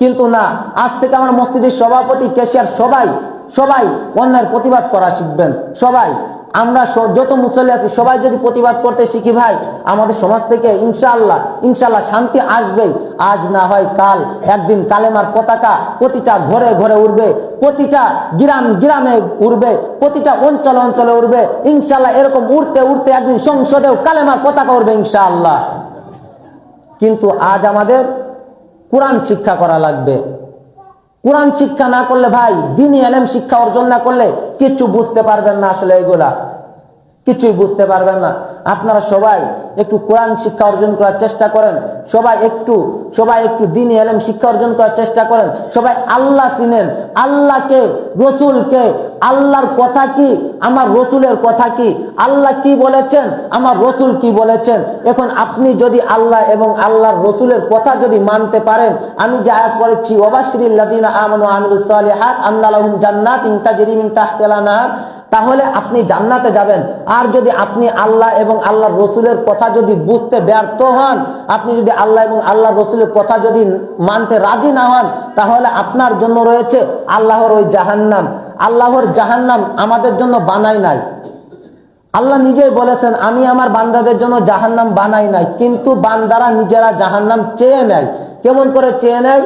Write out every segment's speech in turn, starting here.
কিন্তু না, আজ থেকে আমার মসজিদের সভাপতি, ক্যাশিয়ার সবাই সবাই অন্যায়ের প্রতিবাদ করা শিখবেন। সবাই আমরা যত মুসল্লি আছি সবাই যদি প্রতিবাদ করতে শিখি ভাই, আমাদের সমাজ থেকে ইনশাআল্লাহ ইনশাআল্লাহ শান্তি আসবেই। আজ না হয় কাল একদিন কালেমার পতাকা প্রতিটা ঘরে ঘরে উড়বে, প্রতিটা গ্রাম গ্রামে উড়বে, প্রতিটা অঞ্চলে অঞ্চলে উড়বে ইনশাআল্লাহ। এরকম উড়তে উড়তে একদিন সংসদেও কালেমার পতাকা উড়বে ইনশাআল্লাহ। কিন্তু আজ আমাদের কোরআন শিক্ষা করা লাগবে। কোরআন শিক্ষা না করলে ভাই, দ্বীনি ইলম শিক্ষা অর্জন না করলে কিছু বুঝতে পারবেন না। আসলে এগুলা কিছুই বুঝতে পারবেন না। আপনারা সবাই একটু কোরআন শিক্ষা অর্জন করার চেষ্টা করেন, সবাই একটু দ্বীনি ইলম শিক্ষা অর্জন করার চেষ্টা করেন। সবাই আল্লাহ চিনেন, আল্লাহকে, রসুলকে, আল্লাহর কথা কি, আমার রসুলের কথা কি, আল্লাহ কি বলেছেন, আমার রসুল কি বলেছেন। এখন আপনি যদি আল্লাহ এবং আল্লাহর রসুলের কথা যদি মানতে পারেন, আমি যে আয়াত পড়েছি ওয়াবাশশিরিল লাযিনা আমানু ওয়া আমিলুস সালিহাত আন্না লাহুম জান্নাতিন তাজরি মিন তাহতিহা আল-আনহার, তাহলে আপনি জান্নাতে যাবেন। আর যদি আপনি আল্লাহ এবং আল্লাহর রসুলের কথা যদি বুঝতে ব্যর্থ হন, আপনি যদি আল্লাহ এবং আল্লাহর রসুলের কথা যদি মানতে রাজি না হন, তাহলে আপনার জন্য রয়েছে আল্লাহর ওই জাহান্নাম। আল্লাহর জাহান্নাম আমাদের জন্য বানাই নাই। আল্লাহ নিজেই বলেছেন, আমি আমার বান্দাদের জন্য জাহান্নাম বানাই নাই, কিন্তু বান্দারা নিজেরা জাহান্নাম চেয়ে নেয়। কেমন করে চেয়ে নেয়?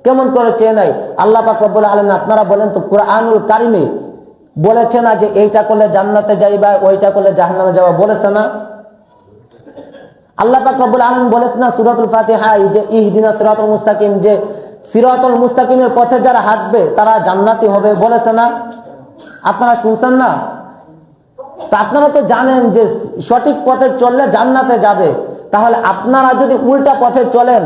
কেমন করে চেয়ে নেয়? আল্লাহ পাক রব্বুল আলামিন আপনারা বলেন তো, কুরআনুল কারিমে বলেছে না যে এইটা করলে জান্নাতে যাইবা, ওইটা করলে জাহান্নামে যাবা? বলেছে না? আল্লাহ পাক রব্বুল আলামিন বলেছেন না সূরাতুল ফাতিহায় যে ইহদিনাস সিরাতাল মুস্তাকিম, যে সিরাতুল মুস্তাকিমের পথে যারা হাঁটবে তারা জান্নাতি হবে? বলেছে না? আপনারা শুনছেন না? তা আপনারা তো জানেন যে সঠিক পথে চললে জান্নাতে যাবে। তাহলে আপনারা যদি উল্টা পথে চলেন,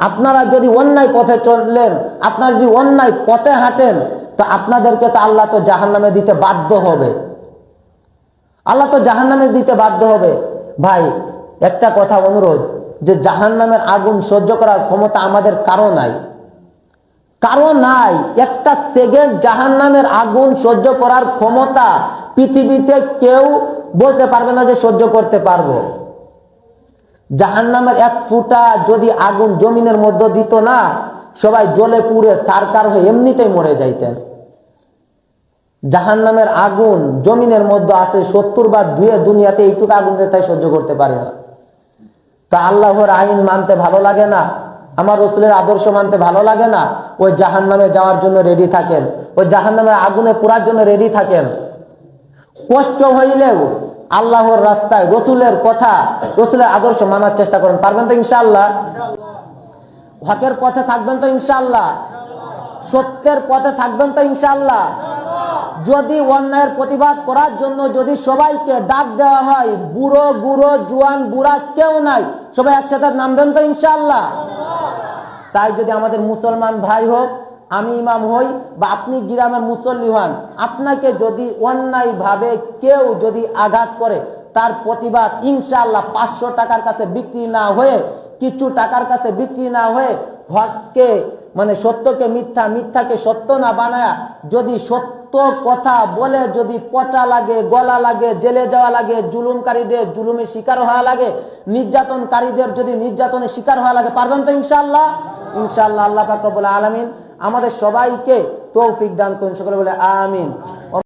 আপনারা যদি অন্যায় পথে চলেন, আপনারা যদি অন্যায় পথে হাঁটেন, তো আপনাদেরকে তো আল্লাহ তো জাহান্নামে দিতে বাধ্য হবে। আল্লাহ তো জাহান্নামে দিতে বাধ্য হবে। ভাই একটা কথা অনুরোধ, যে জাহান্নামের আগুন সহ্য করার ক্ষমতা আমাদের কারো নাই, কারো নাই। একটা সেকেন্ড জাহান্নামের আগুন সহ্য করার ক্ষমতা পৃথিবীতে কেউ বলতে পারবে না যে সহ্য করতে পারবো। জাহান্নামের এক ফুটা যদি আগুন জমিনের মধ্যে দিত না, সবাই জ্বলে পুড়ে সারকার হয়ে এমনিতেই মরে যাইতেন। জাহান্নামের আগুন জমিনের মধ্যে আছে 70 বার ধুয়ে, দুনিয়াতে এইটুকু আগুন তাই সহ্য করতে পারে না। তা আল্লাহর আইন মানতে ভালো লাগে না, আমার রসুলের আদর্শ মানতে ভালো লাগে না, ওই জাহান্নামে যাওয়ার জন্য রেডি থাকেন, ওই জাহান্নামের আগুনে পোড়ার জন্য রেডি থাকেন। কষ্ট হইলেও আল্লাহর রাস্তায় রসুলের কথা, রসুলের আদর্শ মানার চেষ্টা করেন। পারবেন তো ইনশাআল্লাহ? হকের পথে থাকবেন তো ইনশাআল্লাহ? সত্যের পথে থাকবেন তো ইনশাআল্লাহ? যদি অন্যায়ের প্রতিবাদ করার জন্য যদি সবাইকে ডাক দেওয়া হয়, বুড়ো বুড়ো জোয়ান বুড়া কেউ নাই, সবাই একসাথে নামবেন তো ইনশাআল্লাহ? তাই যদি আমাদের মুসলমান ভাই হোক, আমি ইমাম হই বা আপনি গ্রামের মুসল্লি হন, আপনাকে যদি অন্যায় ভাবে কেউ যদি আঘাত করে, তার প্রতিবাদ ইনশাআল্লাহ 500 টাকার কাছে বিক্রি না হয়ে, কিছু টাকার কাছে বিক্রি না হয়ে, হককে মানে সত্যকে মিথ্যা, মিথ্যাকে সত্য না বানায়া, যদি সত্য কথা বলে যদি পচা লাগে, গলা লাগে, জেলে যাওয়া লাগে, জুলুমকারীদের জুলুমের শিকার হওয়া লাগে, নির্যাতনকারীদের যদি নির্যাতনের শিকার হওয়া লাগে, পারবেন তো ইনশাআল্লাহ? ইনশাআল্লাহ। আল্লাহ পাক রব্বুল আলামিন আমাদের সবাইকে তৌফিক দান করুন। সকলে বলে আমিন।